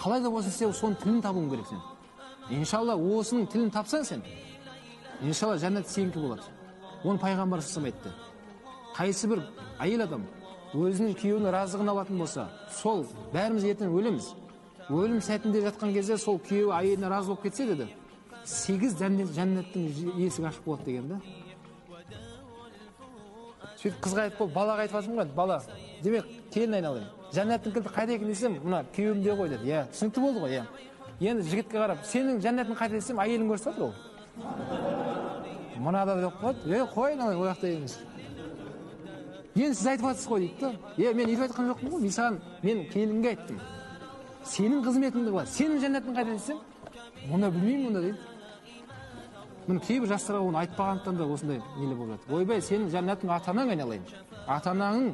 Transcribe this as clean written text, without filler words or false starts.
қалай да болсын сен соның тілін табуың керек сен. Иншалла осының тілін тапсаң сен, иншалла жәннат сенікі болады. Оны пайғамбар айтты. Қайсы бір әйел адам өзінің күйеуінің разылығын алатын болса, сол бәріміз ертең өлеміз. Өлім сәтінде жатқан кезде сол күйеуі әйеліне разы болып кетсе деді, 8 жәннаттың есігі ашық болады деген да. Сөйтіп қызға айтып, балаға айтып жатырмын ғой, бала, демек келін айналайын. Жәннаттың кілті қайда екен десем, мына күйеуімде ғой деді. Иә, түсінікті болды ғой, иә. Енді жігітке қарап, сенің жәннатың қайда десем, әйелің көрсетіп жатыр ол. Мынада деп қойды, қой айналайын, ол жақта емес. Енді сіз айтып жатсыз ғой дейді. Мен үйде айтқан жоқпын ғой, мен келінге айттым. Сенің қызметіңді бар, сенің жәннатың қайда десем, мұны білмеймін мұнда дейді. Міне кейбір жастарға оны айтпағандықтан да осындай нелер болып жатыр. Ойбай, сенің жәннатың ата-анаң айналайын. Ата-анаң